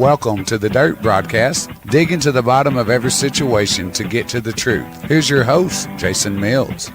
Welcome to the Dirt Broadcast. Dig into the bottom of every situation to get to the truth. Here's your host, Jason Mills.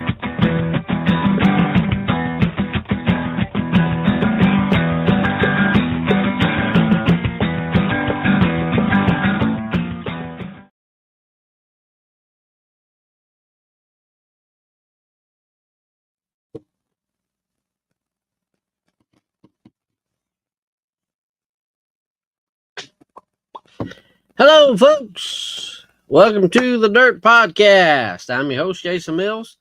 Hello, folks. Welcome to the Dirt Podcast. I'm your host, Jason Mills.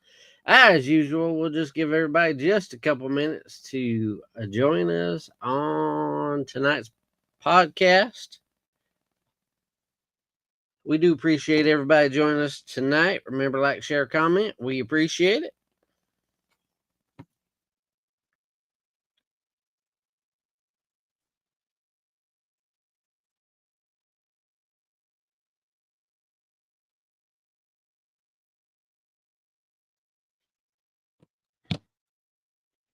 As usual, we'll just give everybody just a couple minutes to join us on tonight's podcast. We do appreciate everybody joining us tonight. Remember, like, share, comment. We appreciate it.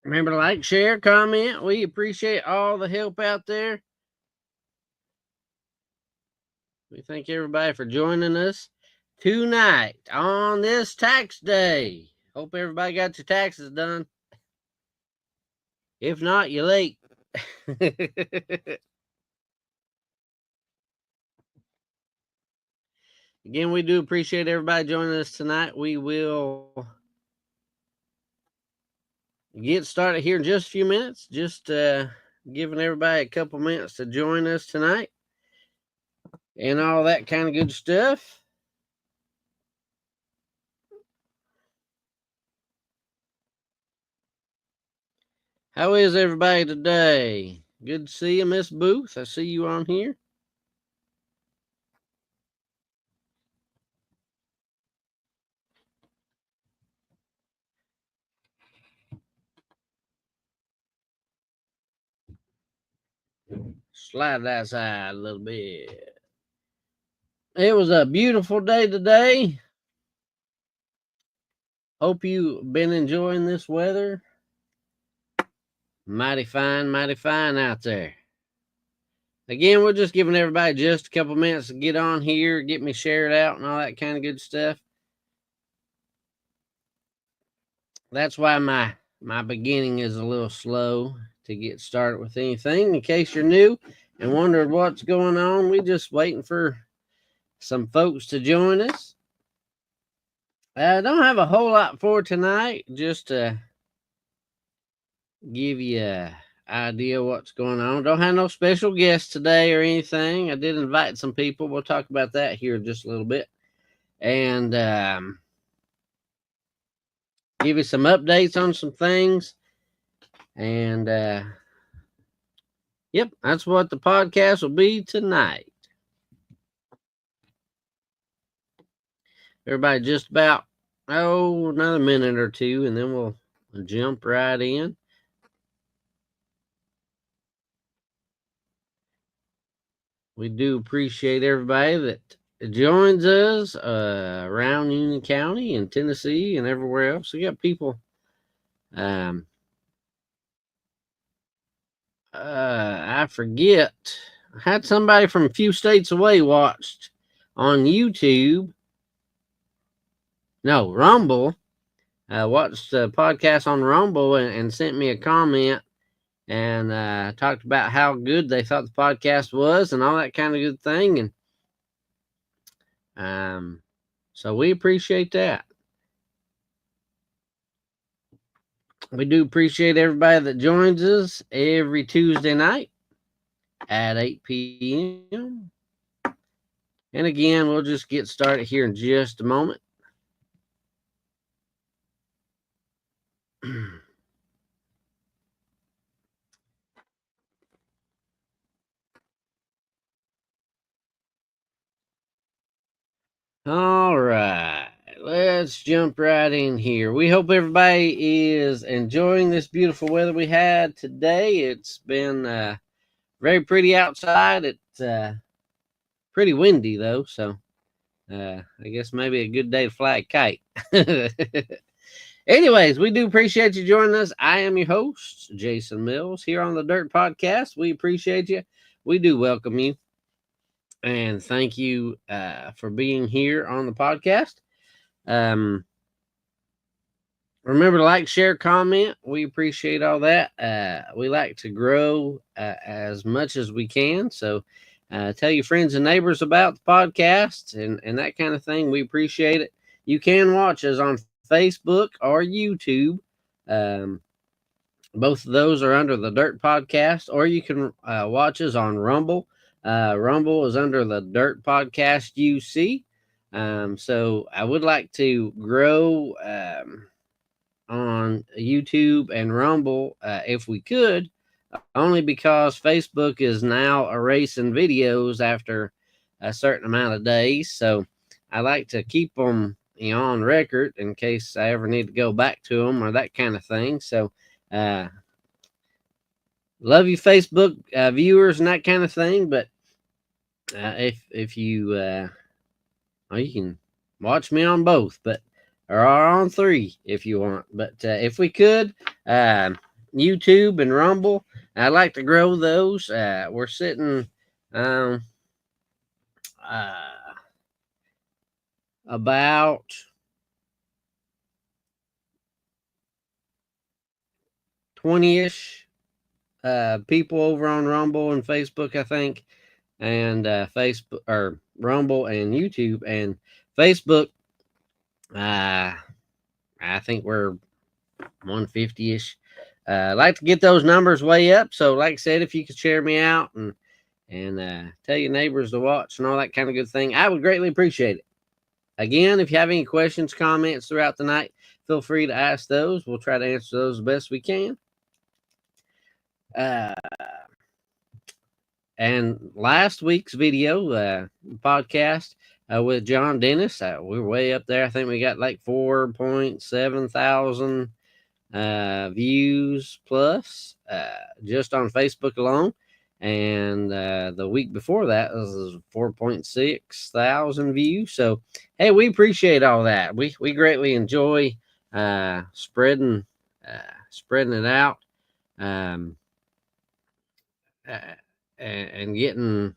Remember to like, share, comment. We appreciate all the help out there. We thank everybody for joining us tonight on this tax day. Hope everybody got your taxes done. If not, you're late. Again, we do appreciate everybody joining us tonight. We will get started here in just a few minutes. Just giving everybody a couple minutes to join us tonight and all that kind of good stuff. How is everybody today? Good to see you, Miss Booth. I see you on here. Slide that side a little bit. It was a beautiful day today. Hope you've been enjoying this weather. Mighty fine out there. Again, we're just giving everybody just a couple minutes to get on here, get me shared out and all that kind of good stuff. That's why my beginning is a little slow to get started with anything. In case you're new and wondered what's going on, we just waiting for some folks to join us. I don't have a whole lot for tonight, just to give you an idea what's going on. Don't have no special guests today or anything. I did invite some people. We'll talk about that here in just a little bit. And give you some updates on some things. And yep, that's what the podcast will be tonight. Everybody just about, another minute or two, and then we'll jump right in. We do appreciate everybody that joins us around Union County and Tennessee and everywhere else. We got people I forget. I had somebody from a few states away watched on YouTube. No, Rumble. Watched the podcast on Rumble and sent me a comment and talked about how good they thought the podcast was and all that kind of good thing. And so we appreciate that. We do appreciate everybody that joins us every Tuesday night at 8 p.m. And again, we'll just get started here in just a moment. All right, let's jump right in here. We hope everybody is enjoying this beautiful weather we had today. It's been very pretty outside. It's pretty windy though, so I guess maybe a good day to fly a kite. Anyways, we do appreciate you joining us. I am your host, Jason Mills, here on the Dirt Podcast. We appreciate you. We do welcome you. And thank you for being here on the podcast. Remember to like, share, comment. We appreciate all that. We like to grow as much as we can. So tell your friends and neighbors about the podcast and that kind of thing. We appreciate it. You can watch us on Facebook or YouTube. Um, both of those are under the Dirt Podcast, or you can watch us on Rumble. Rumble is under the Dirt Podcast UC. So I would like to grow on YouTube and Rumble if we could, only because Facebook is now erasing videos after a certain amount of days. So I like to keep them, on record in case I ever need to go back to them or that kind of thing. So love you, Facebook viewers and that kind of thing. But if you well, you can watch me on both, but or on 3 if you want. But if we could, YouTube and Rumble, I'd like to grow those. We're sitting about 20-ish people over on Rumble and Facebook, I think, and Facebook or Rumble and YouTube and Facebook. I think we're 150-ish. I'd like to get those numbers way up. So, like I said, if you could share me out and tell your neighbors to watch and all that kind of good thing, I would greatly appreciate it. Again, if you have any questions, comments throughout the night, feel free to ask those. We'll try to answer those the best we can. And last week's video podcast with John Dennis, we were way up there. I think we got like 4.7 thousand views plus just on Facebook alone. And the week before that was 4.6 thousand views. So hey, we appreciate all that. We greatly enjoy spreading it out and getting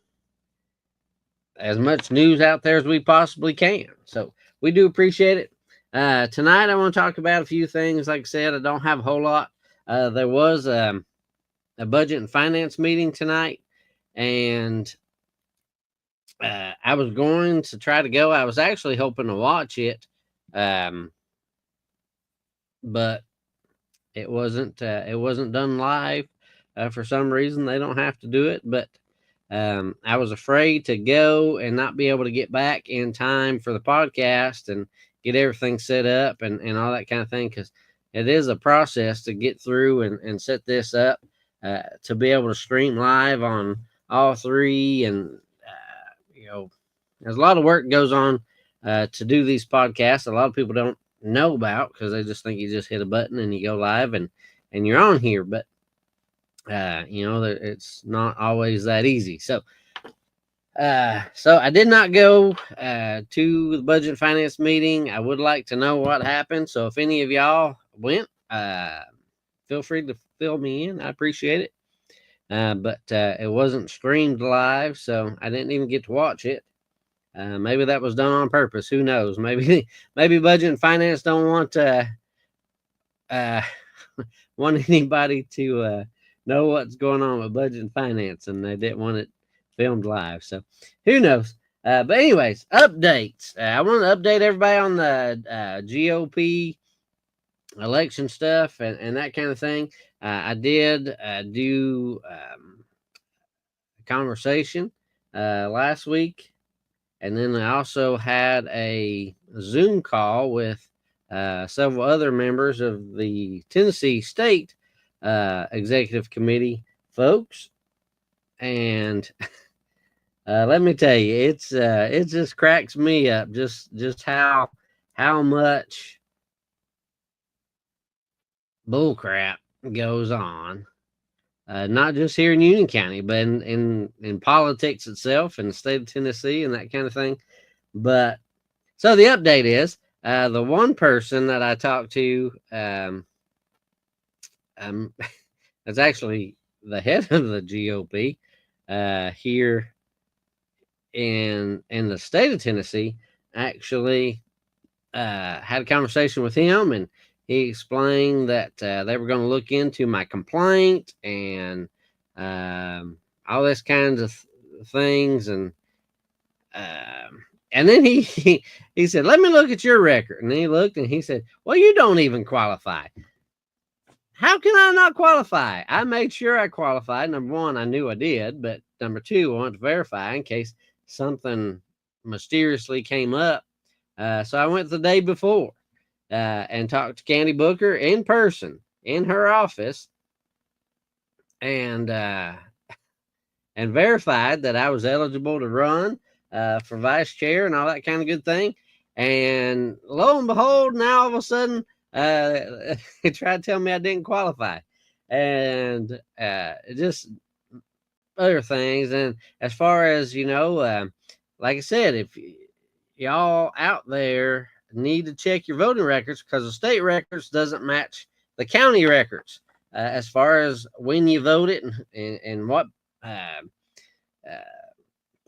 as much news out there as we possibly can. So we do appreciate it. Tonight I want to talk about a few things. Like I said, I don't have a whole lot. There was a budget and finance meeting tonight, and I was going to try to go. I was actually hoping to watch it, but it wasn't done live. For some reason, they don't have to do it, but I was afraid to go and not be able to get back in time for the podcast and get everything set up and all that kind of thing, because it is a process to get through and set this up to be able to stream live on all 3. And there's a lot of work goes on to do these podcasts. A lot of people don't know about because they just think you just hit a button and you go live and you're on here. But it's not always that easy. So I did not go to the budget and finance meeting. I would like to know what happened. So if any of y'all went, feel free to fill me in. I appreciate it. But it wasn't streamed live, so I didn't even get to watch it. Maybe that was done on purpose. Who knows? Maybe budget and finance don't want want anybody to know what's going on with budget and finance, and they didn't want it filmed live. So who knows? But anyways, updates. I want to update everybody on the GOP election stuff and that kind of thing. I did do a conversation last week, and then I also had a Zoom call with several other members of the Tennessee State Executive Committee folks. And let me tell you, it just cracks me up just how much bullcrap goes on, not just here in Union County, but in politics itself in the state of Tennessee and that kind of thing. But so the update is the one person that I talked to, that's actually the head of the GOP here in the state of Tennessee actually had a conversation with him, and he explained that they were going to look into my complaint and all this kinds of things, and then he said, "Let me look at your record." And he looked and he said, "Well, you don't even qualify." How can I not qualify? I made sure I qualified. Number one, I knew I did, but number two, I wanted to verify in case something mysteriously came up. So I went the day before and talked to Candy Booker in person in her office, and verified that I was eligible to run for vice chair and all that kind of good thing. And lo and behold, now all of a sudden, he tried to tell me I didn't qualify, and just other things. And as far as like I said, if y'all out there need to check your voting records, because the state records doesn't match the county records as far as when you voted and what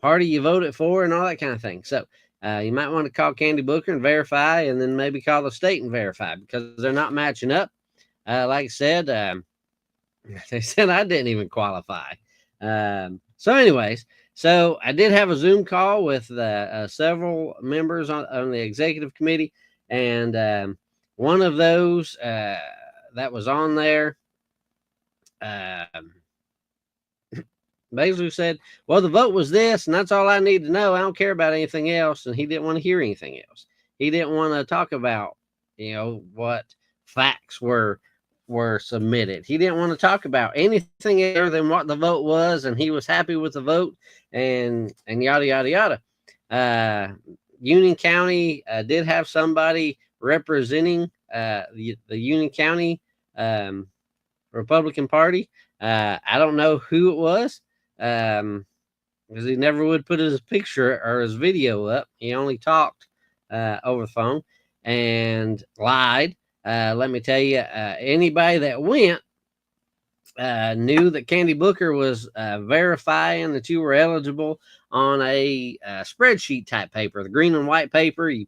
party you voted for and all that kind of thing. So you might want to call Candy Booker and verify, and then maybe call the state and verify, because they're not matching up. Like I said, they said I didn't even qualify. So anyways, so I did have a Zoom call with several members on the executive committee, and one of those that was on there basically said, "Well, the vote was this, and that's all I need to know. I don't care about anything else." And he didn't want to hear anything else. He didn't want to talk about, what facts were submitted. He didn't want to talk about anything other than what the vote was, and he was happy with the vote, and yada yada yada. Union County did have somebody representing the Union County Republican Party. I don't know who it was, because he never would put his picture or his video up. He only talked over the phone and lied. Let me tell you, anybody that went knew that Candy Booker was verifying that you were eligible on a spreadsheet type paper, the green and white paper. You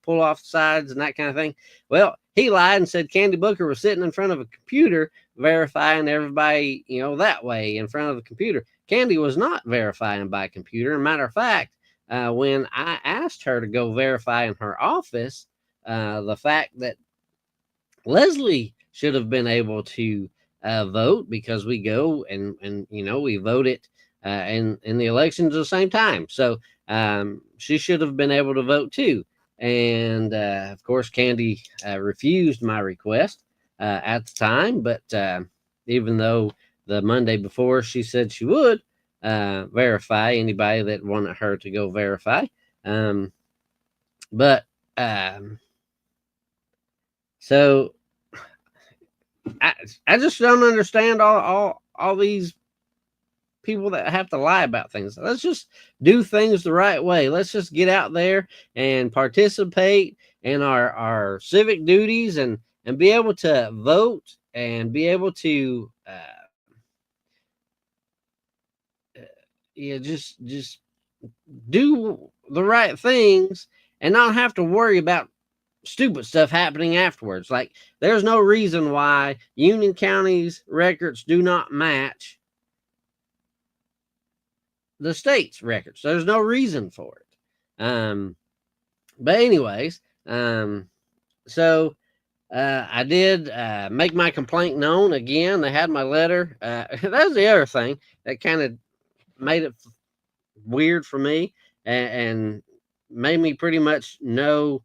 pull off the sides and that kind of thing. Well, he lied and said Candy Booker was sitting in front of a computer verifying everybody, that way in front of the computer. Candy was not verifying by computer. Matter of fact, when I asked her to go verify in her office, the fact that Leslie should have been able to vote, because we go and we voted in the elections at the same time. So she should have been able to vote too. And of course, Candy refused my request at the time. But even though the Monday before she said she would verify anybody that wanted her to go verify. So I just don't understand all these people that have to lie about things. Let's just do things the right way. Let's just get out there and participate in our civic duties and be able to vote and be able to just do the right things and not have to worry about stupid stuff happening afterwards. Like, there's no reason why Union County's records do not match the state's records. There's no reason for it. But anyways, so I did make my complaint known again. They had my letter. That was the other thing that kind of made it weird for me and made me pretty much know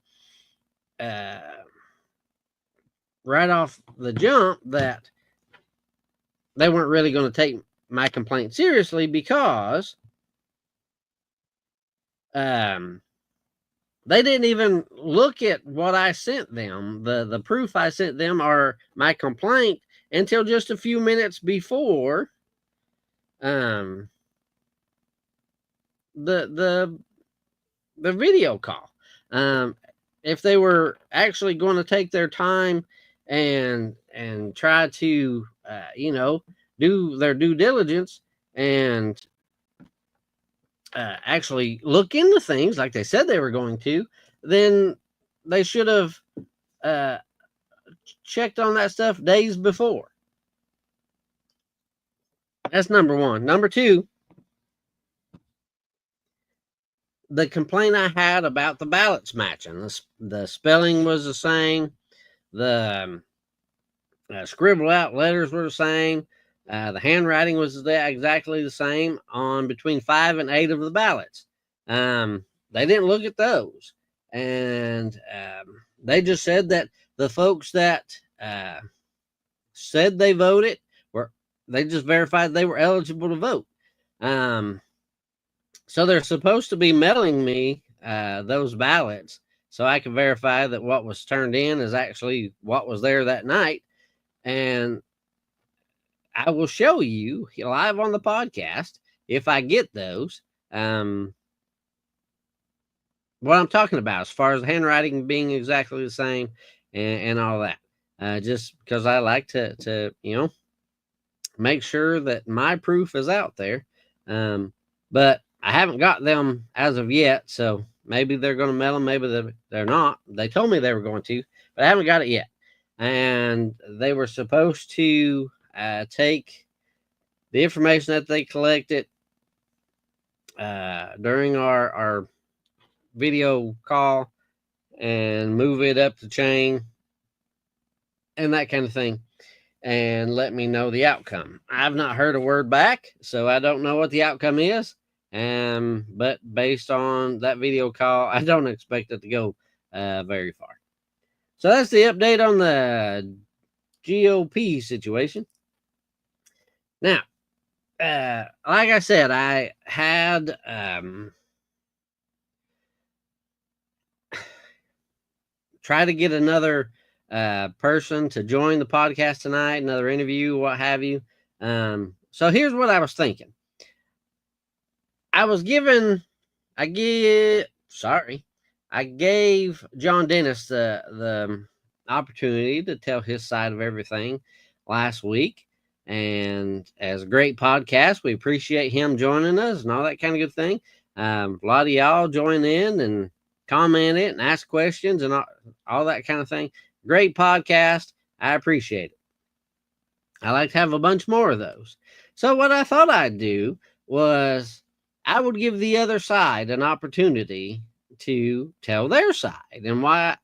right off the jump that they weren't really going to take my complaint seriously, because they didn't even look at what I sent them, the proof I sent them, or my complaint, until just a few minutes before the video call. If they were actually going to take their time and try to do their due diligence and actually look into things like they said they were going to, then they should have checked on that stuff days before. That's number one. Number two, the complaint I had about the ballots matching. The spelling was the same. The scribbled out letters were the same. The handwriting was exactly the same on between 5 and 8 of the ballots. They didn't look at those. And they just said that the folks that said they voted they just verified they were eligible to vote. So they're supposed to be mailing me those ballots so I can verify that what was turned in is actually what was there that night. And I will show you live on the podcast if I get those. What I'm talking about as far as the handwriting being exactly the same and all that. Just because I like to make sure that my proof is out there. But I haven't got them as of yet, so maybe they're going to mail them, maybe they're not. They told me they were going to, but I haven't got it yet. And they were supposed to take the information that they collected during our video call and move it up the chain and that kind of thing and let me know the outcome. I've not heard a word back, so I don't know what the outcome is. But based on that video call, I don't expect it to go very far. So that's the update on the GOP situation. Now, like I said, I had try to get another person to join the podcast tonight, another interview, what have you. So here's what I was thinking. I gave John Dennis the opportunity to tell his side of everything last week. And as a great podcast, we appreciate him joining us and all that kind of good thing. A lot of y'all join in and comment it and ask questions and all that kind of thing. Great podcast. I appreciate it. I like to have a bunch more of those. So what I thought I'd do was I would give the other side an opportunity to tell their side. And what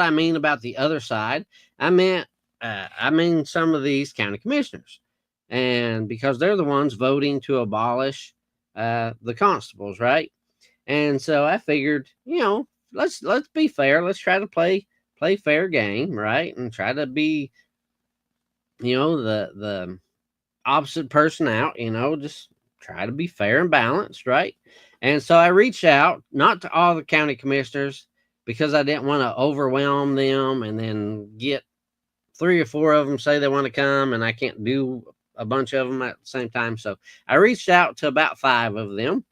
I mean about the other side, I mean some of these county commissioners. And because they're the ones voting to abolish the constables, right? And so I figured, let's be fair. Let's try to play fair game, right? And try to be, the opposite person out, just try to be fair and balanced, right? And so I reached out, not to all the county commissioners, because I didn't want to overwhelm them and then get 3 or 4 of them say they want to come and I can't do a bunch of them at the same time. So I reached out to about 5 of them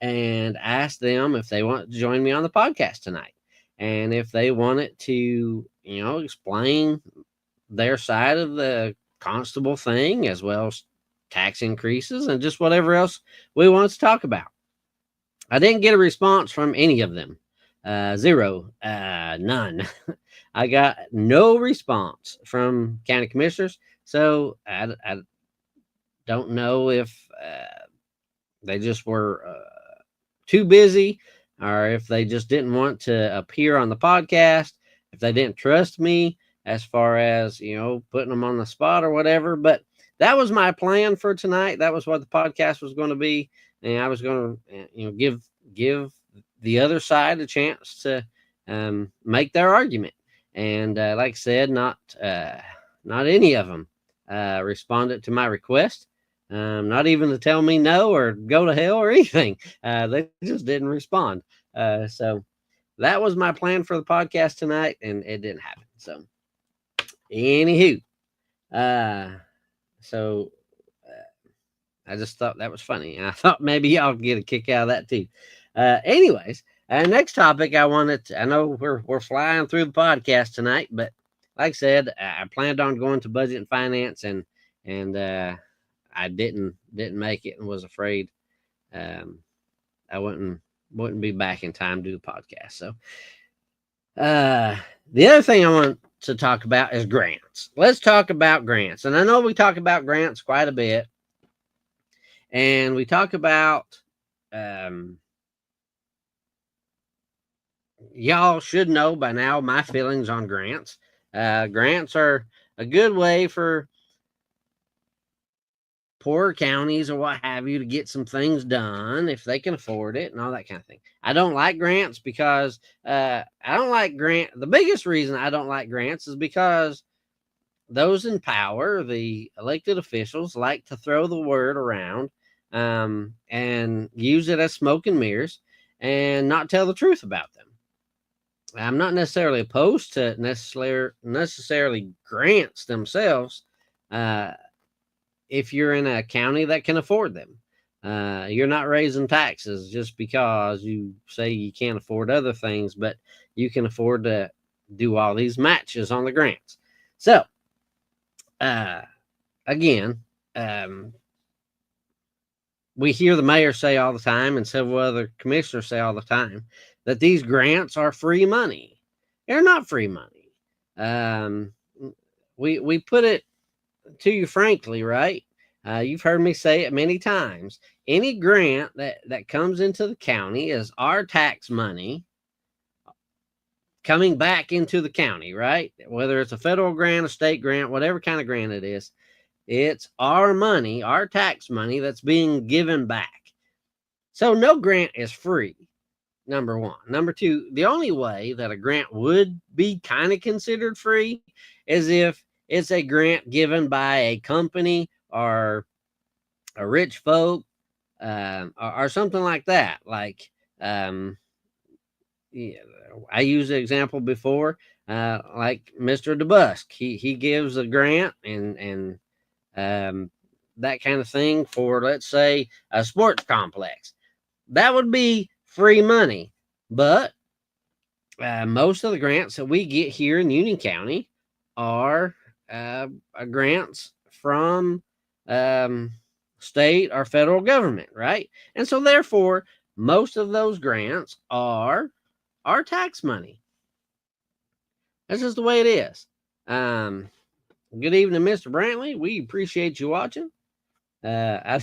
and asked them if they want to join me on the podcast tonight. And if they wanted to, explain their side of the constable thing, as well as tax increases and just whatever else we want to talk about. I didn't get a response from any of them. Zero, none. I got no response from county commissioners. So I don't know if they just were too busy, or if they just didn't want to appear on the podcast, if they didn't trust me as far as, putting them on the spot or whatever. But that was my plan for tonight. That was what the podcast was going to be. And I was going to, give the other side a chance to make their argument. And like I said, not any of them responded to my request. Not even to tell me no or go to hell or anything. They just didn't respond. So that was my plan for the podcast tonight, and it didn't happen. So anywho, I just thought that was funny. And I thought maybe y'all would get a kick out of that too. Anyways, next topic I know we're flying through the podcast tonight, but like I said, I planned on going to budget and finance and I didn't make it and was afraid I wouldn't be back in time to do the podcast. So, the other thing I want to talk about is grants. Let's talk about grants. And I know we talk about grants quite a bit, and we talk about, y'all should know by now my feelings on grants. Grants are a good way for poorer counties or what have you to get some things done if they can afford it and all that kind of thing. I don't like grants because I don't like the biggest reason I don't like grants is because those in power, the elected officials, like to throw the word around and use it as smoke and mirrors and not tell the truth about them. I'm not necessarily opposed to necessarily grants themselves. If you're in a county that can afford them. You're not raising taxes just because you say you can't afford other things, but you can afford to do all these matches on the grants. So, again, we hear the mayor say all the time and several other commissioners say all the time that these grants are free money. They're not free money. We put it to you frankly, right? You've heard me say it many times. Any grant that comes into the county is our tax money coming back into the county, right? Whether it's a federal grant, a state grant, whatever kind of grant it is, it's our money, our tax money that's being given back. So no grant is free, number one. Number two, the only way that a grant would be kind of considered free is if it's a grant given by a company or a rich folk or something like that. Like, yeah, I used the example before, like Mr. DeBusk. He gives a grant and that kind of thing for, let's say, a sports complex. That would be free money. But most of the grants that we get here in Union County are grants from state or federal government, right? And so therefore, most of those grants are our tax money. That's just the way it is. Good evening, Mr. Brantley. We appreciate you watching. I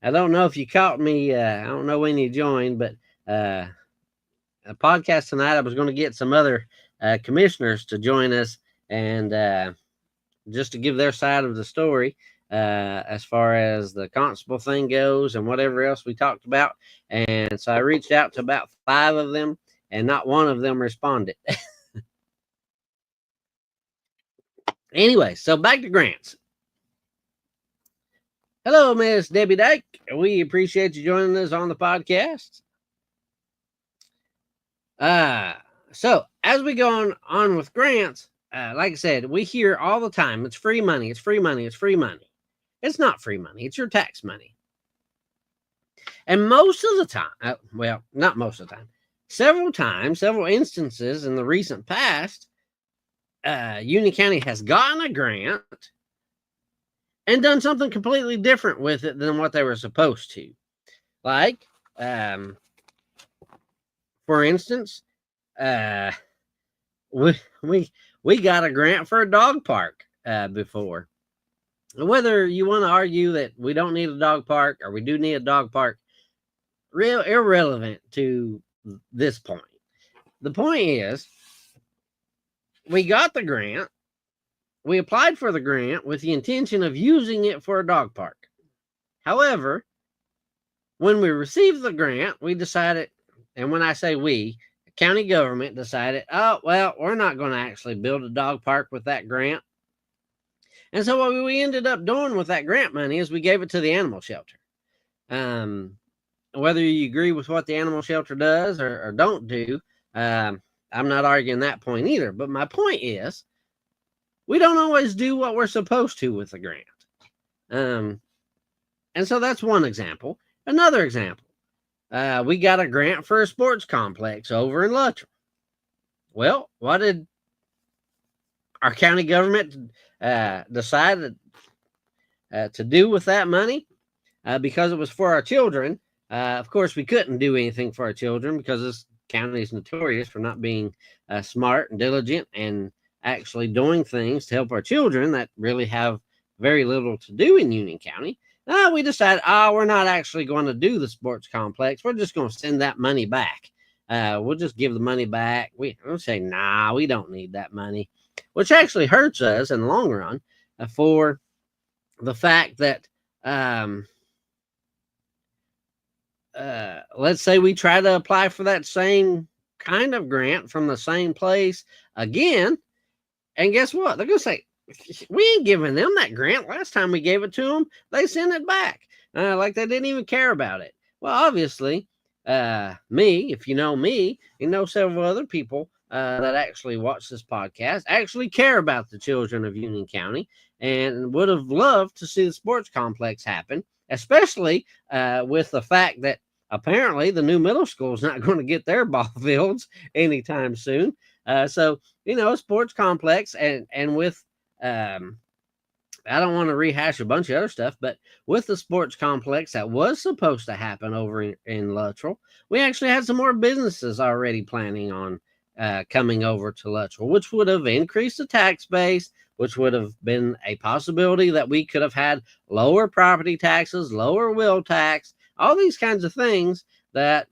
don't know if you caught me. I don't know when you joined, but a podcast tonight, I was going to get some other commissioners to join us and just to give their side of the story as far as the constable thing goes and whatever else we talked about. And so I reached out to about 5 of them, and not one of them responded. Anyway, so back to grants. Hello, Miss Debbie Dyke. We appreciate you joining us on the podcast. So as we go on with grants, like I said, we hear all the time, it's free money, it's free money, it's free money. It's not free money, it's your tax money. And most of the time, well, not most of the time, several instances in the recent past, Union County has gotten a grant and done something completely different with it than what they were supposed to. Like, for instance, we got a grant for a dog park before. Whether you want to argue that we don't need a dog park or we do need a dog park, real irrelevant to this point. The point is, we got the grant. We applied for the grant with the intention of using it for a dog park. However, when we received the grant, we decided, and when I say we, the county government decided, oh, well, we're not going to actually build a dog park with that grant. And so what we ended up doing with that grant money is we gave it to the animal shelter. Whether you agree with what the animal shelter does or don't do, I'm not arguing that point either. But my point is, we don't always do what we're supposed to with the grant. And so that's one example. Another example, we got a grant for a sports complex over in Luttrell. Well, what did our county government decide to do with that money? Because it was for our children, Of course, we couldn't do anything for our children because this county is notorious for not being smart and diligent and actually doing things to help our children that really have very little to do in Union County. We decided, we're not actually going to do the sports complex. We're just going to send that money back. We'll just give the money back. We'll say, nah, we don't need that money, which actually hurts us in the long run for the fact that, let's say we try to apply for that same kind of grant from the same place again. And guess what? They're going to say, we ain't giving them that grant. Last time we gave it to them, they sent it back. Like they didn't even care about it. Well, obviously, me, if you know me, you know several other people that actually watch this podcast actually care about the children of Union County and would have loved to see the sports complex happen, especially with the fact that apparently the new middle school is not going to get their ball fields anytime soon. So, a sports complex and with, I don't want to rehash a bunch of other stuff, but with the sports complex that was supposed to happen over in Luttrell, we actually had some more businesses already planning on coming over to Luttrell, which would have increased the tax base, which would have been a possibility that we could have had lower property taxes, lower wheel tax, all these kinds of things that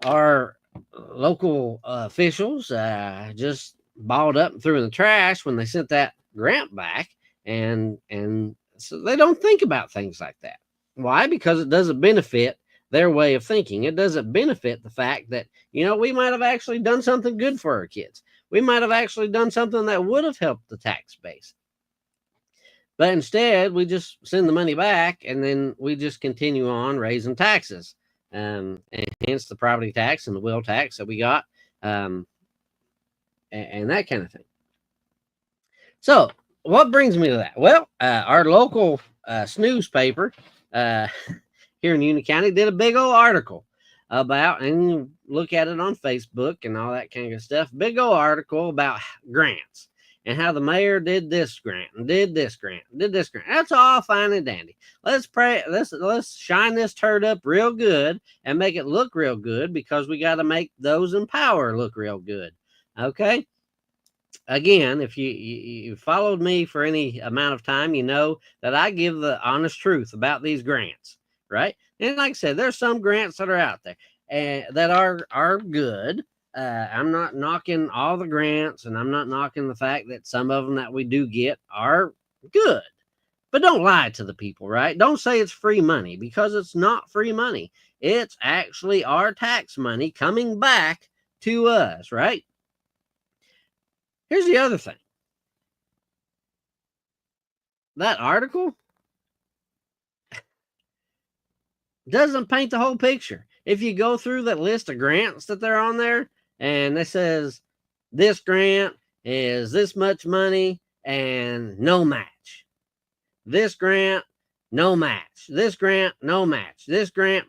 our local officials just balled up and threw in the trash when they sent that grant back. And so they don't think about things like that. Why? Because it doesn't benefit their way of thinking. It doesn't benefit the fact that, we might have actually done something good for our kids. We might have actually done something that would have helped the tax base. But instead, we just send the money back and then we just continue on raising taxes. And hence the property tax and the wheel tax that we got, and that kind of thing. So what brings me to that? Well, our local snooze paper here in Union County did a big old article about, and you look at it on Facebook and all that kind of stuff, big old article about grants and how the mayor did this grant and did this grant and did this grant. That's all fine and dandy. Let's shine this turd up real good and make it look real good, because we got to make those in power look real good. Okay. Again, if you followed me for any amount of time, you know that I give the honest truth about these grants, right? And like I said, there's some grants that are out there and that are good. I'm not knocking all the grants, and I'm not knocking the fact that some of them that we do get are good. But don't lie to the people, right? Don't say it's free money, because it's not free money. It's actually our tax money coming back to us, right? Here's the other thing. That article doesn't paint the whole picture. If you go through that list of grants that they're on there, and it says this grant is this much money and no match. This grant, no match. This grant, no match. This grant,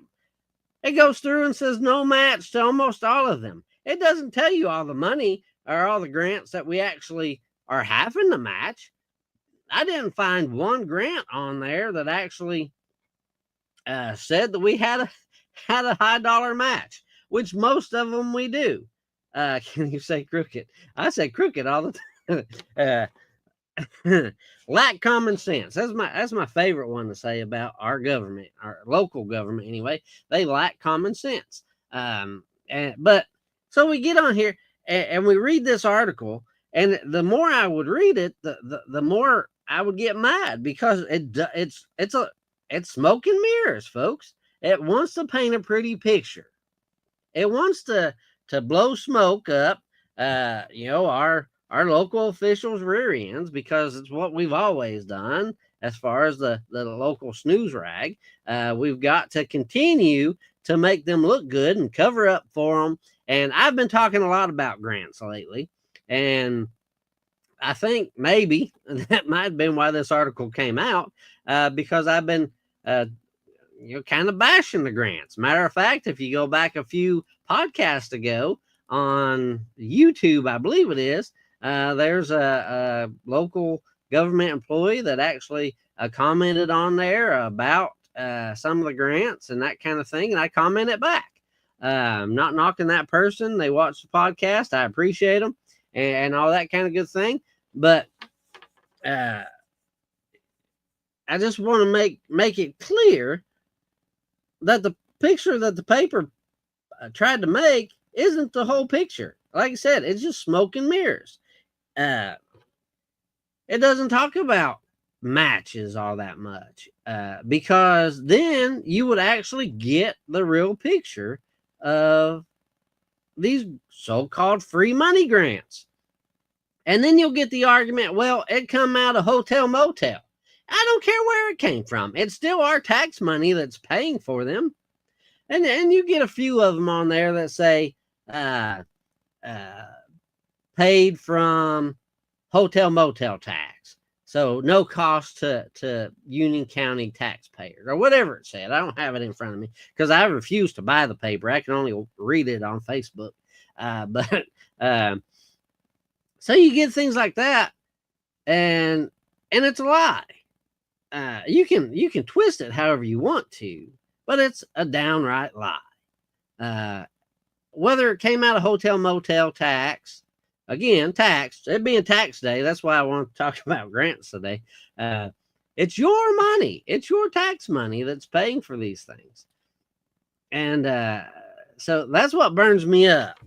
it goes through and says no match to almost all of them. It doesn't tell you all the money or all the grants that we actually are having to match. I didn't find one grant on there that actually said that we had a high dollar match, which most of them we do. Can you say crooked? I say crooked all the time. Lack common sense. That's my favorite one to say about our government, our local government anyway. They lack common sense. But so we get on here and we read this article, and the more I would read it, the more I would get mad, because it's smoke and mirrors, folks. It wants to paint a pretty picture. It wants to blow smoke up, our local officials' rear ends, because it's what we've always done as far as the local snooze rag. We've got to continue to make them look good and cover up for them. And I've been talking a lot about grants lately, and I think maybe that might have been why this article came out, because I've been kind of bashing the grants. Matter of fact, if you go back a few podcasts ago on YouTube, I believe it is, there's a local government employee that actually commented on there about some of the grants and that kind of thing, and I comment it back. I'm not knocking that person. They watch the podcast. I appreciate them and all that kind of good thing. But I just want to make it clear that the picture that the paper tried to make isn't the whole picture. Like I said, it's just smoke and mirrors. It doesn't talk about matches all that much, because then you would actually get the real picture of these so-called free money grants. And then you'll get the argument, well, it come out of hotel motel. I don't care where it came from. It's still our tax money that's paying for them. And you get a few of them on there that say paid from hotel motel tax. So no cost to Union County taxpayers or whatever it said. I don't have it in front of me because I refuse to buy the paper. I can only read it on Facebook. So you get things like that, and it's a lie. You can twist it however you want to, but it's a downright lie. Whether it came out of hotel motel tax, again, tax, it being tax day, that's why I want to talk about grants today. It's your money. It's your tax money that's paying for these things. And so that's what burns me up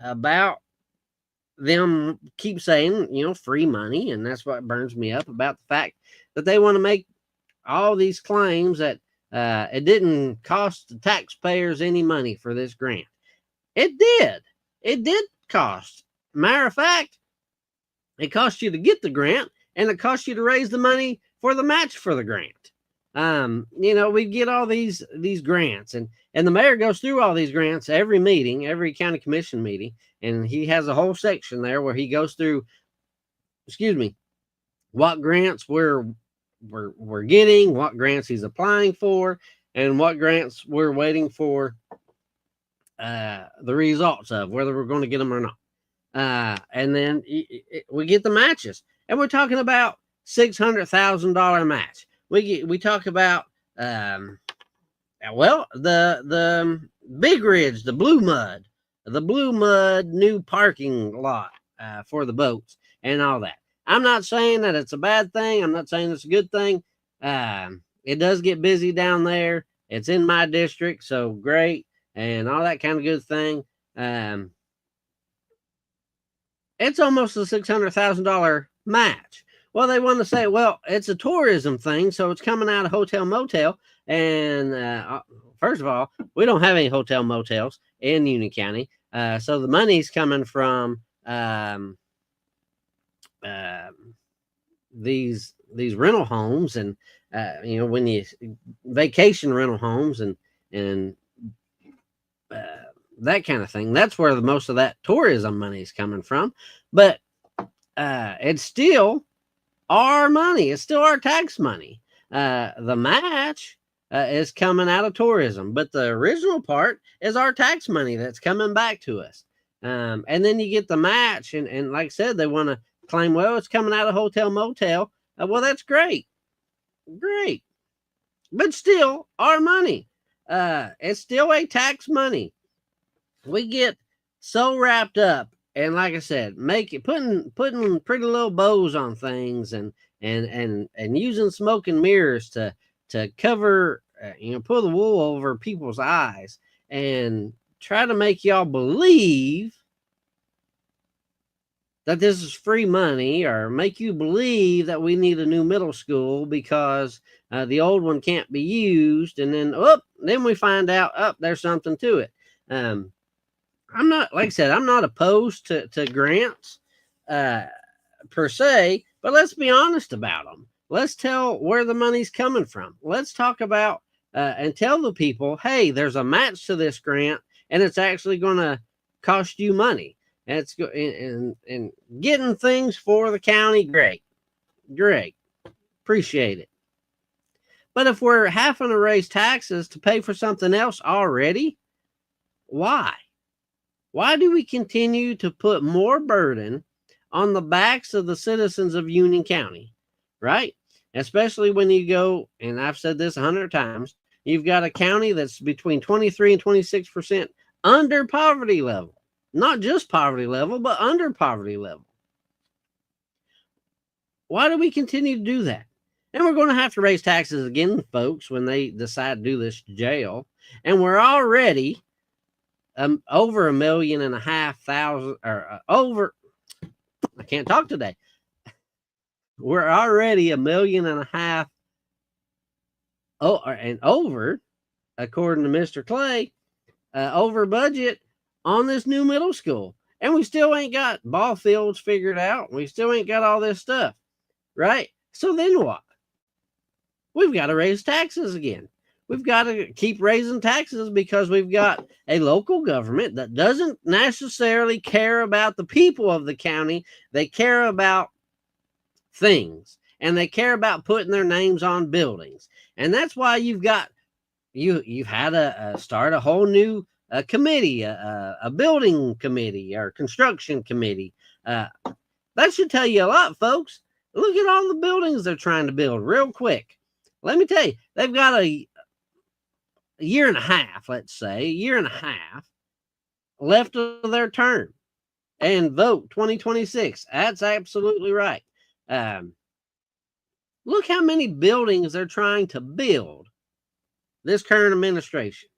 about them keep saying, free money. And that's what burns me up about the fact that they want to make all these claims that it didn't cost the taxpayers any money for this grant. It did. It did cost. Matter of fact, it cost you to get the grant, and it cost you to raise the money for the match for the grant. We get all these grants, and the mayor goes through all these grants every meeting, every county commission meeting, and he has a whole section there where he goes through, what grants we're getting, what grants he's applying for, and what grants we're waiting for the results of, whether we're going to get them or not. And then we get the matches, and we're talking about $600,000 match. We talk about the Big Ridge, the Blue Mud new parking lot for the boats and all that. I'm not saying that it's a bad thing. I'm not saying it's a good thing. It does get busy down there. It's in my district, so great, and all that kind of good thing. It's almost a $600,000 match. Well, they want to say, well, it's a tourism thing, so it's coming out of hotel motel. And first of all, we don't have any hotel motels in Union County, so the money's coming from these rental homes, and when you vacation rental homes and that kind of thing. That's where most of that tourism money is coming from. But it's still our money. It's still our tax money. The match is coming out of tourism, but the original part is our tax money that's coming back to us. And then you get the match, and like I said, they want to claim, well, it's coming out of hotel motel. Well, that's great. But still our money. It's still a tax money. We get so wrapped up, and like I said, putting pretty little bows on things, and using smoke and mirrors to cover, pull the wool over people's eyes, and try to make y'all believe that this is free money, or make you believe that we need a new middle school because the old one can't be used, and then we find out, there's something to it. I'm not, like I said, I'm not opposed to grants per se, but let's be honest about them. Let's tell where the money's coming from. Let's talk about and tell the people, hey, there's a match to this grant, and it's actually going to cost you money. And it's and getting things for the county, great, appreciate it. But if we're having to raise taxes to pay for something else already, why? Why do we continue to put more burden on the backs of the citizens of Union County, right? especially when you go, and I've said this 100 times, you've got a county that's between 23 and 26% under poverty level. Not just poverty level, but under poverty level. Why do we continue to do that? And we're going to have to raise taxes again, folks, when they decide to do this jail. And we're already over 1.5 million, or over, I can't talk today. We're already 1.5 million and over, according to Mr. Clay, over budget on this new middle school. And we still ain't got ball fields figured out. We still ain't got all this stuff, right? So then what? We've got to raise taxes again. We've got to keep raising taxes because we've got a local government that doesn't necessarily care about the people of the county. They care about things, and they care about putting their names on buildings. And that's why you've had to start a whole new committee, a building committee or construction committee. That should tell you a lot, folks. Look at all the buildings they're trying to build real quick. Let me tell you, they've got a year and a half, let's say, a year and a half left of their term and vote 2026. That's absolutely right. Look how many buildings they're trying to build this current administration.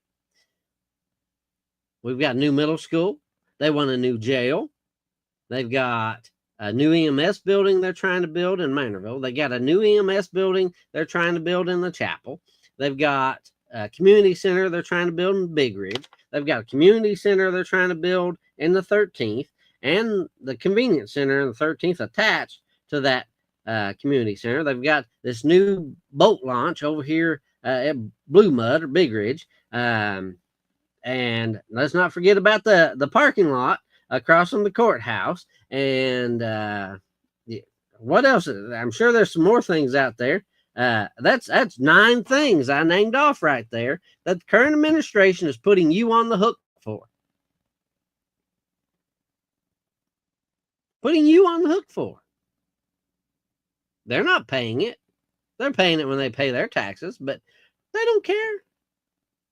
We've got a new middle school. They want a new jail. They've got a new EMS building they're trying to build in Manorville. They got a new EMS building they're trying to build in the chapel. They've got a community center they're trying to build in Big Ridge. They've got a community center they're trying to build in the 13th, and the convenience center in the 13th attached to that community center. They've got this new boat launch over here at Blue Mud or Big Ridge. And let's not forget about the parking lot across from the courthouse. And what else? I'm sure there's some more things out there. That's 9 things I named off right there that the current administration is putting you on the hook for. Putting you on the hook for. They're not paying it. They're paying it when they pay their taxes, but they don't care.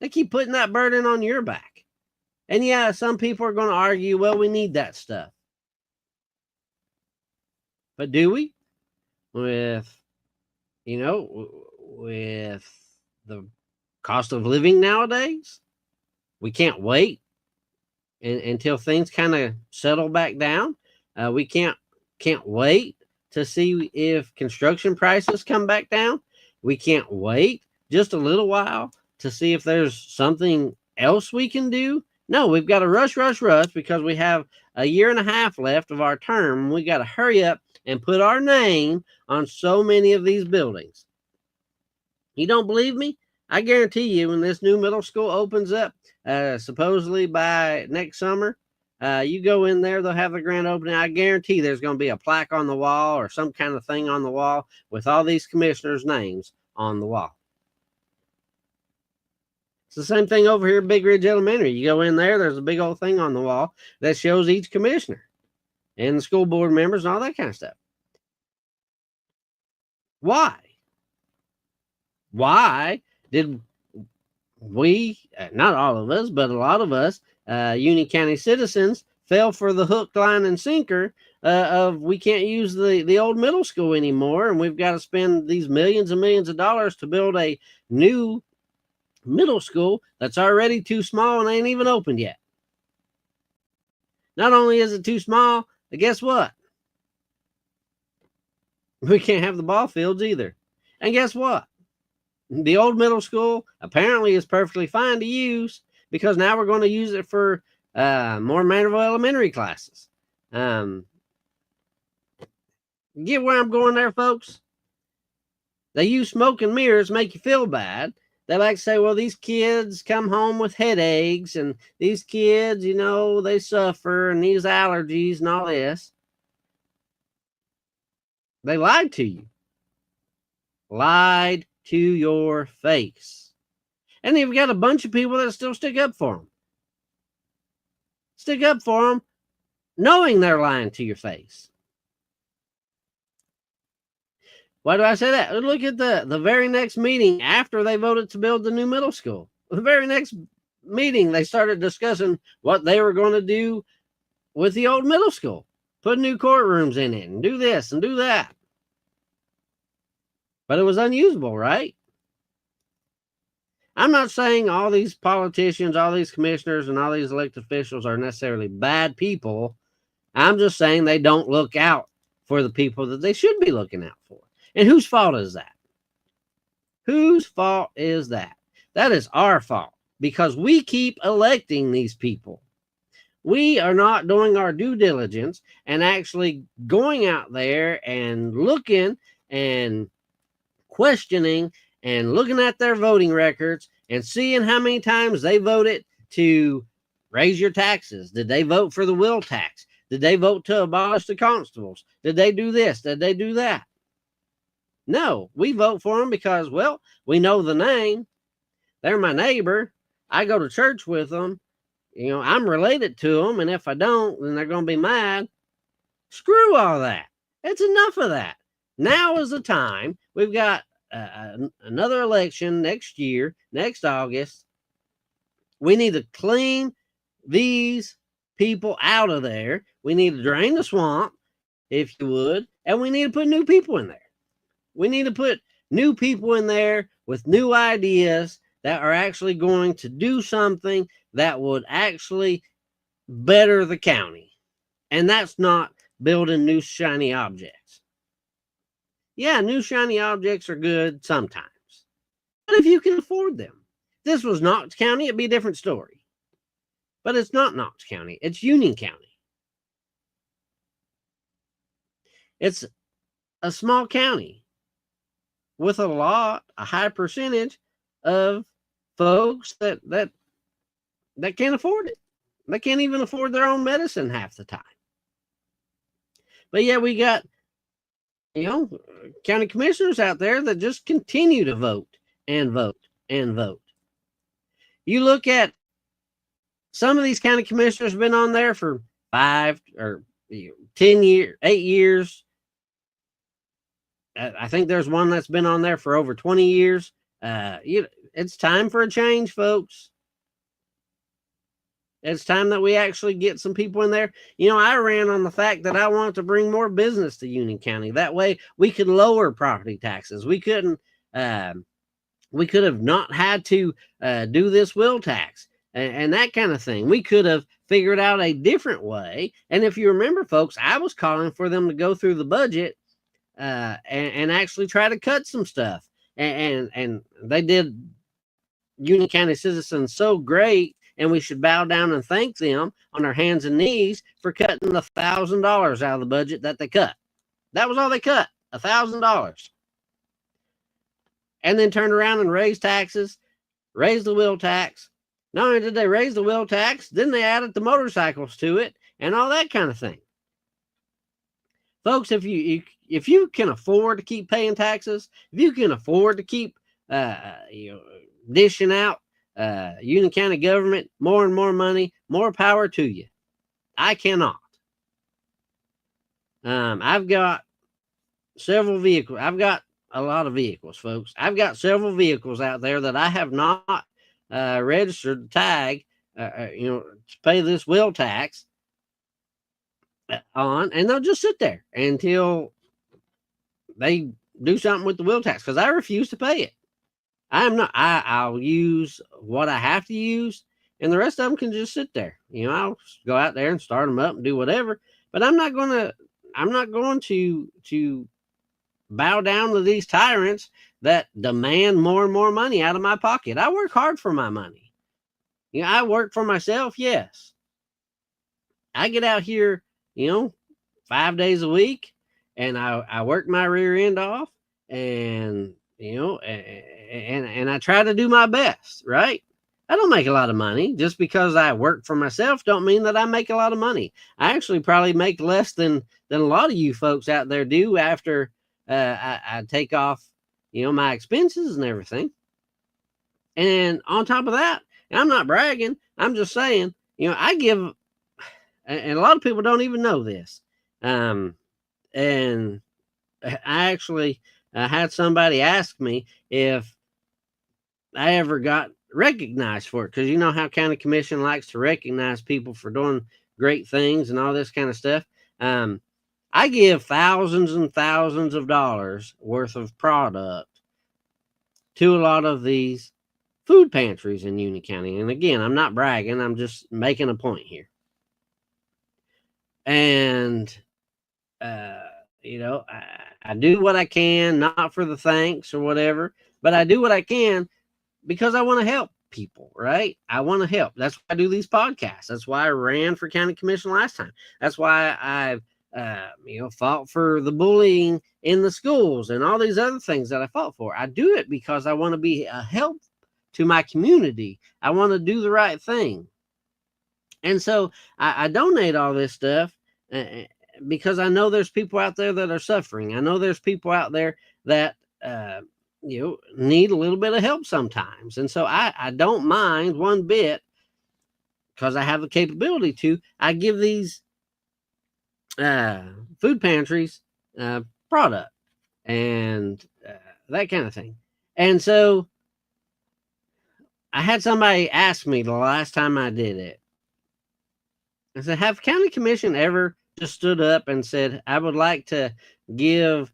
They keep putting that burden on your back. And yeah, some people are going to argue, well, we need that stuff. But do we? With the cost of living nowadays, we can't wait until things kind of settle back down. We can't wait to see if construction prices come back down. We can't wait just a little while to see if there's something else we can do. No, we've got to rush because we have a year and a half left of our term. We got to hurry up and put our name on so many of these buildings. You don't believe me? I guarantee you when this new middle school opens up, supposedly by next summer, you go in there, they'll have a grand opening. I guarantee there's going to be a plaque on the wall or some kind of thing on the wall with all these commissioners' names on the wall. It's the same thing over here at Big Ridge Elementary. You go in there, there's a big old thing on the wall that shows each commissioner and the school board members and all that kind of stuff. Why? Why did we, not all of us, but a lot of us, Union County citizens, fell for the hook, line, and sinker of we can't use the old middle school anymore, and we've got to spend these millions and millions of dollars to build a new middle school that's already too small and ain't even opened yet. Not only is it too small, but guess what? We can't have the ball fields either. And guess what? The old middle school apparently is perfectly fine to use because now we're going to use it for more Manorville Elementary classes. Get where I'm going there, folks? They use smoke and mirrors to make you feel bad. They like to say, well, these kids come home with headaches and these kids, they suffer and these allergies and all this. They lied to you. Lied to your face. And you've got a bunch of people that still stick up for them. Stick up for them knowing they're lying to your face. Why do I say that? Look at the very next meeting after they voted to build the new middle school. The very next meeting, they started discussing what they were going to do with the old middle school. Put new courtrooms in it and do this and do that. But it was unusable, right? I'm not saying all these politicians, all these commissioners, and all these elected officials are necessarily bad people. I'm just saying they don't look out for the people that they should be looking out for. And whose fault is that? Whose fault is that? That is our fault, because we keep electing these people. We are not doing our due diligence and actually going out there and looking and questioning and looking at their voting records and seeing how many times they voted to raise your taxes. Did they vote for the will tax? Did they vote to abolish the constables? Did they do this? Did they do that? No, we vote for them because, well, we know the name. They're my neighbor. I go to church with them. You know, I'm related to them. And if I don't, then they're going to be mad. Screw all that. It's enough of that. Now is the time. We've got another election next year, next August. We need to clean these people out of there. We need to drain the swamp, if you would, and we need to put new people in there. We need to put new people in there with new ideas that are actually going to do something that would actually better the county. And that's not building new shiny objects. Yeah, new shiny objects are good sometimes. But if you can afford them. This was Knox County, it'd be a different story. But it's not Knox County, it's Union County. It's a small county with a high percentage of folks that can't afford it. They can't even afford their own medicine half the time. But yeah, we got, county commissioners out there that just continue to vote and vote and vote. You look at some of these county commissioners have been on there for 5 or 10 years, 8 years. I think there's one that's been on there for over 20 years. It's time for a change, folks. It's time that we actually get some people in there. I ran on the fact that I wanted to bring more business to Union County. That way we could lower property taxes. We could have not had to do this will tax and that kind of thing. We could have figured out a different way. And if you remember, folks, I was calling for them to go through the budget and actually try to cut some stuff. And they did Union County citizens so great, and we should bow down and thank them on our hands and knees for cutting the $1,000 out of the budget that they cut. That was all they cut, $1,000. And then turned around and raised taxes, raised the wheel tax. Not only did they raise the wheel tax, then they added the motorcycles to it and all that kind of thing. Folks, if you can afford to keep paying taxes, if you can afford to keep dishing out Union County government more and more money, more power to you. I cannot. I've got several vehicles. I've got a lot of vehicles, folks. I've got several vehicles out there that I have not registered to tag, to pay this wheel tax on, and they'll just sit there until they do something with the wheel tax, because I refuse to pay it. I'll use what I have to use, and the rest of them can just sit there. I'll go out there and start them up and do whatever, but I'm not going to bow down to these tyrants that demand more and more money out of my pocket. I work hard for my money. I work for myself. Yes. I get out here, 5 days a week, and I work my rear end off, and and I try to do my best, right? I don't make a lot of money. Just because I work for myself don't mean that I make a lot of money. I actually probably make less than a lot of you folks out there do after I take off, my expenses and everything. And on top of that, and I'm not bragging, I'm just saying, I give, and a lot of people don't even know this. And I actually I had somebody ask me if I ever got recognized for it, because you know how county commission likes to recognize people for doing great things and all this kind of stuff. I give thousands and thousands of dollars worth of product to a lot of these food pantries in Union County. And again, I'm not bragging, I'm just making a point here. And, I do what I can, not for the thanks or whatever, but I do what I can because I want to help people, right? I want to help. That's why I do these podcasts. That's why I ran for county commission last time. That's why I've, fought for the bullying in the schools and all these other things that I fought for. I do it because I want to be a help to my community. I want to do the right thing. And so I donate all this stuff because I know there's people out there that are suffering. I know there's people out there that, need a little bit of help sometimes. And so I don't mind one bit, because I have the capability to. I give these food pantries product and that kind of thing. And so I had somebody ask me the last time I did it. I said, have county commission ever just stood up and said, I would like to give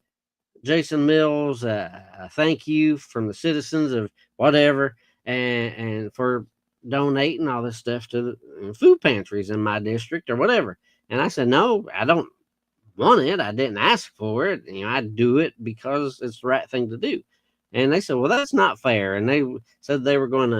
Jason Mills a thank you from the citizens of whatever, and for donating all this stuff to the food pantries in my district or whatever? And I said, no, I don't want it. I didn't ask for it. I do it because it's the right thing to do. And they said, well, that's not fair. And they said they were going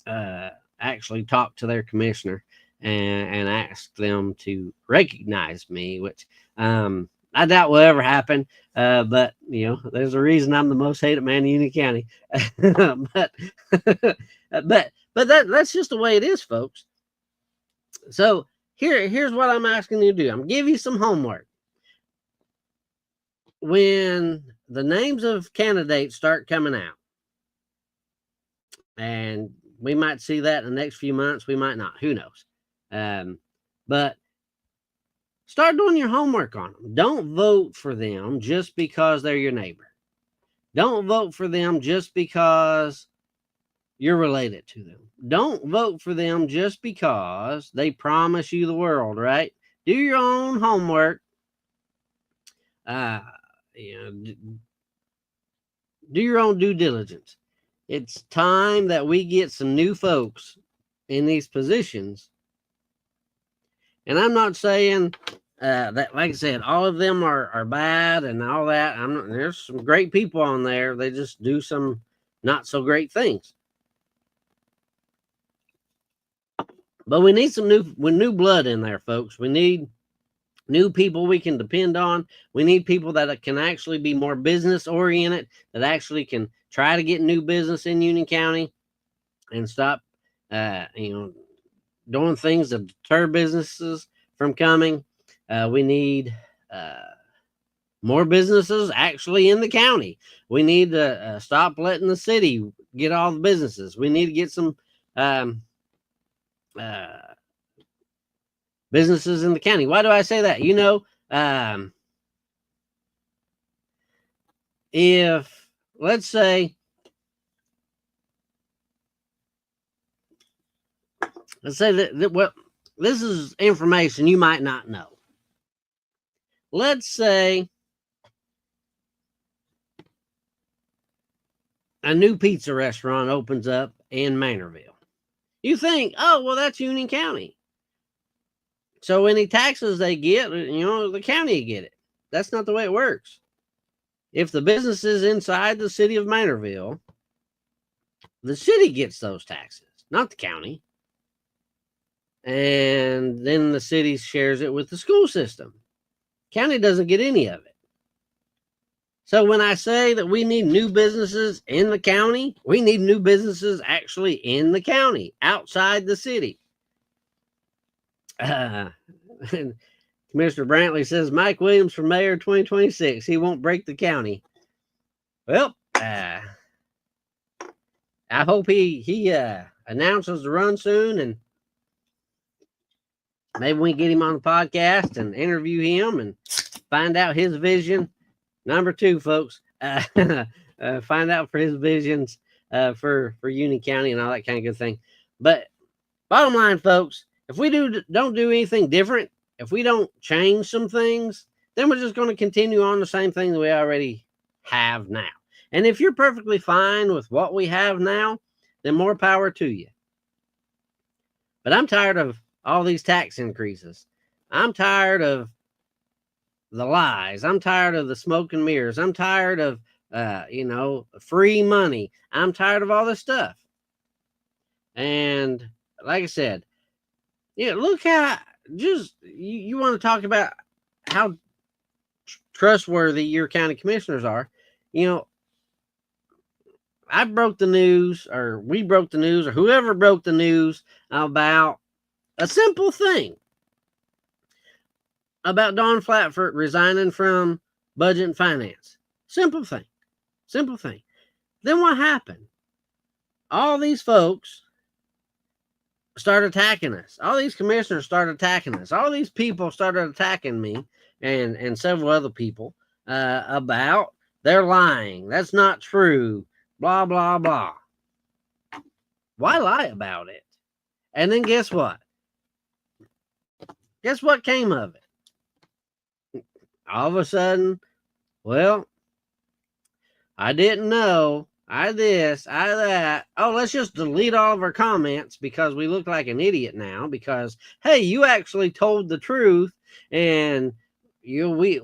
to actually talk to their commissioner and ask them to recognize me, which I doubt will ever happen. But there's a reason I'm the most hated man in Union County. but that's just the way it is, folks. So here's what I'm asking you to do. I'm giving you some homework. When the names of candidates start coming out, and we might see that in the next few months, we might not, who knows? But start doing your homework on them. Don't vote for them just because they're your neighbor. Don't vote for them just because you're related to them. Don't vote for them just because they promise you the world, right? Do your own homework. Do your own due diligence. It's time that we get some new folks in these positions. And I'm not saying that, like I said, all of them are bad and all that. There's some great people on there. They just do some not so great things. But we need some new blood in there, folks. We need new people we can depend on. We need people that can actually be more business oriented, that actually can try to get new business in Union County and stop, doing things that deter businesses from coming. We need more businesses actually in the county. We need to stop letting the city get all the businesses. We need to get some businesses in the county. Why do I say that? If, let's say, that well, this is information you might not know. Let's say a new pizza restaurant opens up in Manorville. You think, oh, well, that's Union County. So any taxes they get, the county get it. That's not the way it works. If the business is inside the city of Manorville, the city gets those taxes, not the county. And then the city shares it with the school system. County doesn't get any of it. So when I say that we need new businesses in the county, we need new businesses actually in the county, outside the city. Commissioner Brantley says, Mike Williams for mayor 2026. He won't break the county. Well, I hope he announces the run soon, and maybe we can get him on the podcast and interview him and find out his vision. Number 2, folks, find out for his visions for Union County and all that kind of good thing. But bottom line, folks, if we don't do anything different, if we don't change some things, then we're just going to continue on the same thing that we already have now. And if you're perfectly fine with what we have now, then more power to you. But I'm tired of all these tax increases. I'm tired of the lies. I'm tired of the smoke and mirrors. I'm tired of, free money. I'm tired of all this stuff. And like I said, look how you want to talk about how trustworthy your county commissioners are. I broke the news, or we broke the news, or whoever broke the news about a simple thing about Dawn Flatford resigning from Budget and Finance. Simple thing. Then what happened? All these folks started attacking us. All these commissioners started attacking us. All these people started attacking me and several other people about they're lying. That's not true. Blah, blah, blah. Why lie about it? And then guess what? Guess what came of it? All of a sudden, well, I didn't know. I this, I that. Oh, let's just delete all of our comments because we look like an idiot now. Because hey, you actually told the truth, and we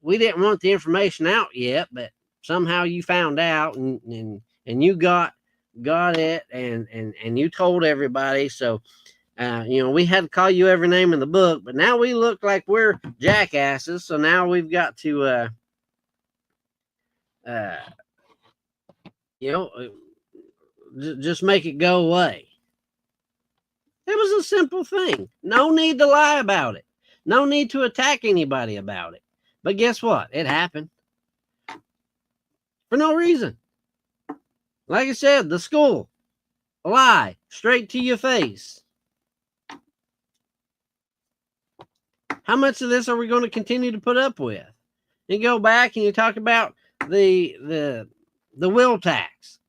didn't want the information out yet, but somehow you found out, and you got it, and you told everybody. So, we had to call you every name in the book, but now we look like we're jackasses. So now we've got to just make it go away. It was a simple thing. No need to lie about it. No need to attack anybody about it. But guess what? It happened. For no reason. Like I said, the school. A lie. Straight to your face. How much of this are we going to continue to put up with? You go back and you talk about the will tax.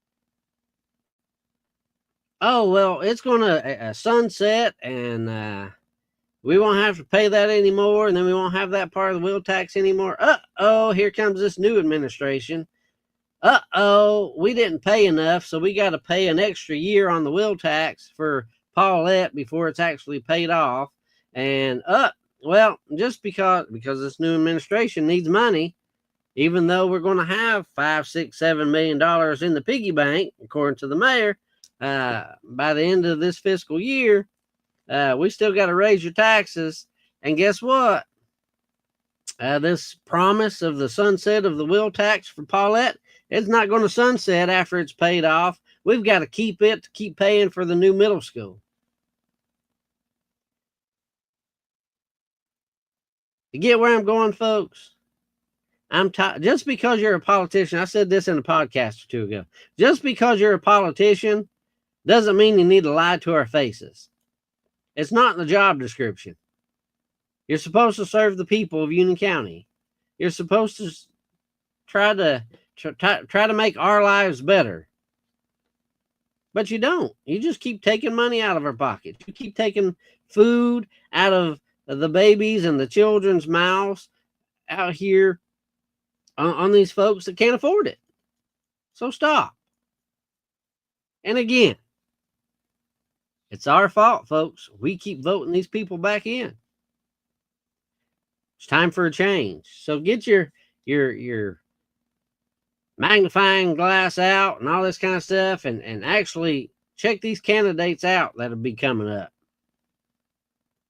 Oh, well, it's going to sunset, and we won't have to pay that anymore, and then we won't have that part of the will tax anymore. Uh-oh, here comes this new administration. Uh-oh, we didn't pay enough, so we got to pay an extra year on the will tax for Paulette before it's actually paid off. And, well, just because this new administration needs money, even though we're going to have $5, $6, $7 million in the piggy bank, according to the mayor, by the end of this fiscal year, we still got to raise your taxes. And guess what? This promise of the sunset of the will tax for Paulette, it's not going to sunset after it's paid off. We've got to keep it to keep paying for the new middle school. You get where I'm going, folks? Just because you're a politician, I said this in a podcast or two ago, just because you're a politician doesn't mean you need to lie to our faces. It's not in the job description. You're supposed to serve the people of Union County. You're supposed to try to make our lives better. But you don't. You just keep taking money out of our pockets. You keep taking food out of the babies and the children's mouths out here on these folks that can't afford it. So stop. And again, it's our fault, folks. We keep voting these people back in. It's time for a change. So get your magnifying glass out and all this kind of stuff, and actually check these candidates out that'll be coming up.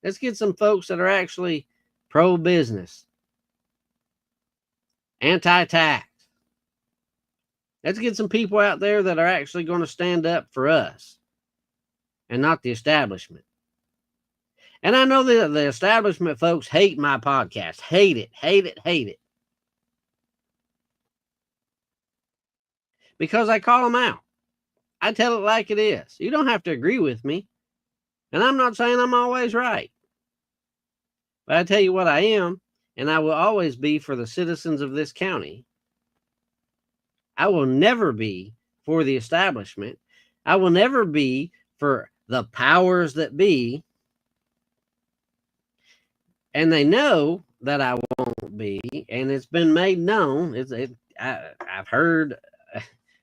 Let's get some folks that are actually pro-business, anti-tax. Let's get some people out there that are actually going to stand up for us and not the establishment. And I know that the establishment folks hate my podcast. Hate it. Because I call them out. I tell it like it is. You don't have to agree with me. And I'm not saying I'm always right. But I tell you what I am, and I will always be for the citizens of this county. I will never be for the establishment. I will never be for the powers that be. And they know that I won't be, and it's been made known. I've heard,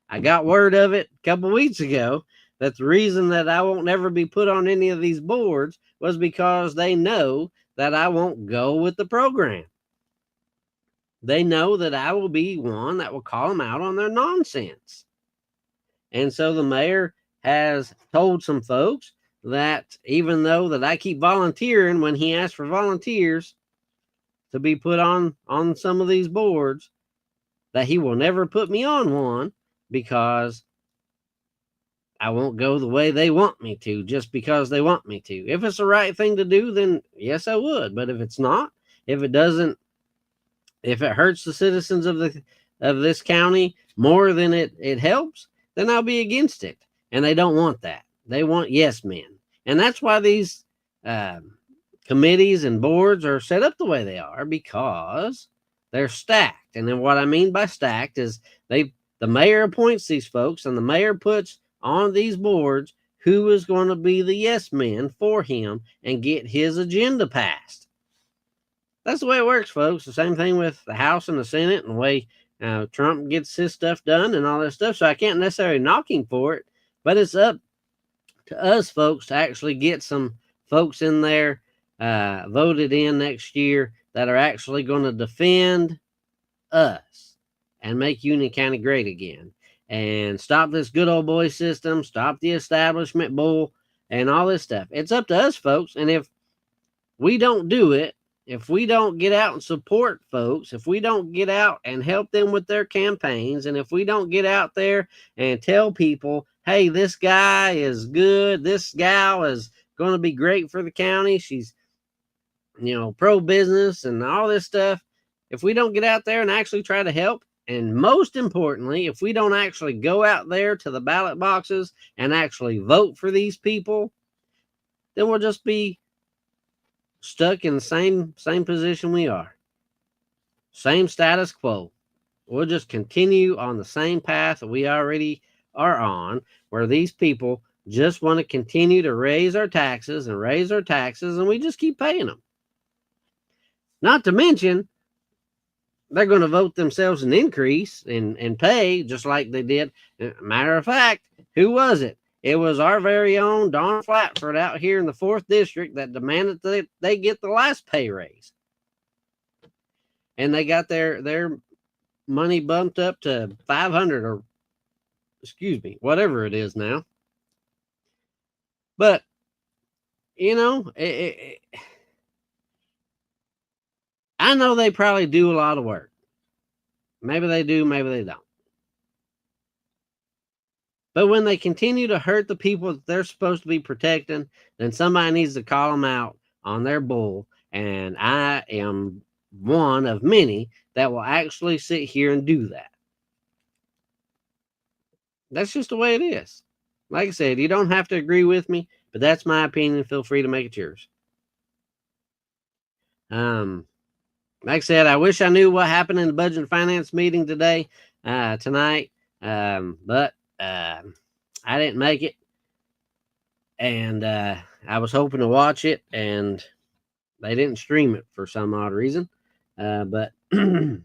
I got word of it a couple weeks ago that the reason that I won't ever be put on any of these boards was because they know that I won't go with the program. They know that I will be one that will call them out on their nonsense. And so the mayor has told some folks that even though that I keep volunteering when he asks for volunteers to be put on some of these boards, that he will never put me on one because I won't go the way they want me to just because they want me to. If it's the right thing to do, then yes, I would. But if it's not, if it doesn't, if it hurts the citizens of this county more than it helps, then I'll be against it. And they don't want that. They want yes men. And that's why these committees and boards are set up the way they are, because they're stacked. And then what I mean by stacked is the mayor appoints these folks, and the mayor puts on these boards who is going to be the yes men for him and get his agenda passed. That's the way it works, folks. The same thing with the House and the Senate, and the way Trump gets his stuff done and all that stuff. So I can't necessarily knock him for it, but it's up to us folks to actually get some folks in there voted in next year that are actually going to defend us and make Union County great again, and stop this good old boy system, stop the establishment bull and all this stuff. It's up to us folks. And if we don't do it, if we don't get out and support folks, if we don't get out and help them with their campaigns, and if we don't get out there and tell people, hey, this guy is good, this gal is going to be great for the county, she's, pro-business and all this stuff, if we don't get out there and actually try to help, and most importantly, if we don't actually go out there to the ballot boxes and actually vote for these people, then we'll just be stuck in the same position we are. Same status quo. We'll just continue on the same path that we already are on, where these people just want to continue to raise our taxes, and we just keep paying them. Not to mention, they're going to vote themselves an increase in pay, just like they did. Matter of fact, who was it? It was our very own Don Flatford out here in the 4th District that demanded that they get the last pay raise. And they got their money bumped up to $500, or whatever it is now. But, I know they probably do a lot of work. Maybe they do, maybe they don't. But when they continue to hurt the people that they're supposed to be protecting, then somebody needs to call them out on their bull. And I am one of many that will actually sit here and do that. That's just the way it is. Like I said, you don't have to agree with me, but that's my opinion. Feel free to make it yours. Like I said, I wish I knew what happened in the budget and finance meeting tonight. But I didn't make it, and I was hoping to watch it, and they didn't stream it for some odd reason. But and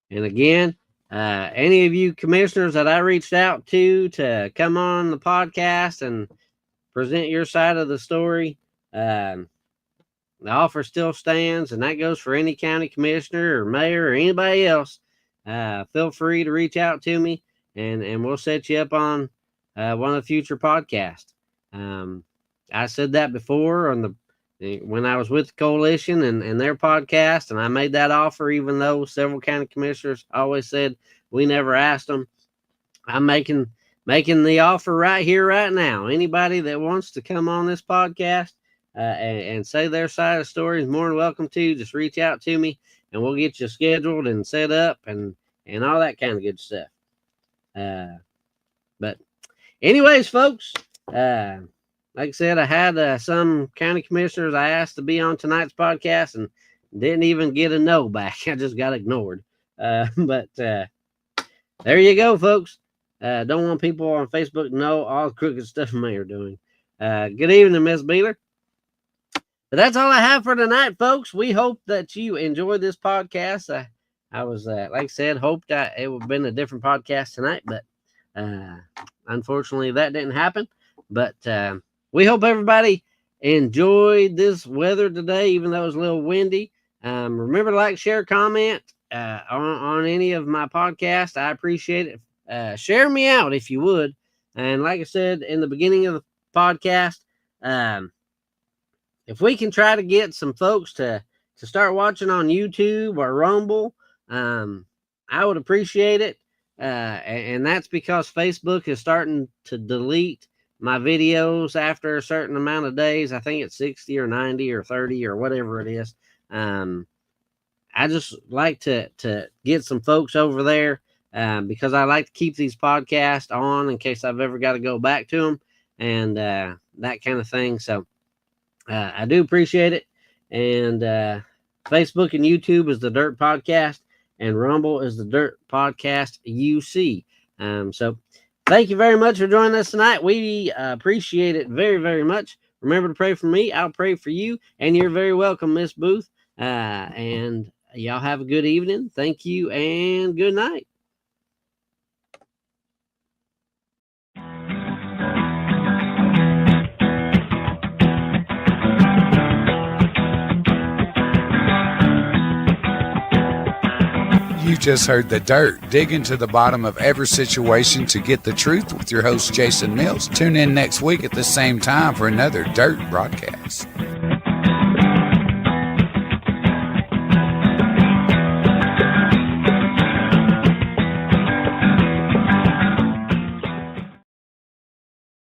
again, any of you commissioners that I reached out to come on the podcast and present your side of the story, the offer still stands, and that goes for any county commissioner or mayor or anybody else. Feel free to reach out to me, and we'll set you up on one of the future podcasts. I said that before when I was with the coalition and their podcast, and I made that offer, even though several county commissioners always said we never asked them. I'm making the offer right here, right now. Anybody that wants to come on this podcast and say their side of the story is more than welcome to. Just reach out to me, and we'll get you scheduled and set up and all that kind of good stuff. But anyways, folks, like I said, I had some county commissioners I asked to be on tonight's podcast and didn't even get a no back. I just got ignored. But there you go, folks. Don't want people on Facebook to know all the crooked stuff me are doing. Good evening, Miss Beeler. But that's all I have for tonight, folks. We hope that you enjoyed this podcast. I was, like I said, hoped that it would have been a different podcast tonight, but unfortunately that didn't happen. But we hope everybody enjoyed this weather today, even though it was a little windy. Remember to like, share, comment on any of my podcasts. I appreciate it. Share me out if you would. And like I said in the beginning of the podcast, if we can try to get some folks to start watching on YouTube or Rumble, I would appreciate it. And that's because Facebook is starting to delete my videos after a certain amount of days. I think it's 60 or 90 or 30 or whatever it is. I just like to get some folks over there because I like to keep these podcasts on in case I've ever got to go back to them and that kind of thing. So I do appreciate it. And Facebook and YouTube is the Dirt Podcast, and Rumble is the Dirt Podcast UC. So thank you very much for joining us tonight. We appreciate it very, very much. Remember to pray for me. I'll pray for you. And you're very welcome, Miss Booth. And y'all have a good evening. Thank you and good night. You just heard The Dirt, digging to the bottom of every situation to get the truth with your host, Jason Mills. Tune in next week at the same time for another Dirt broadcast.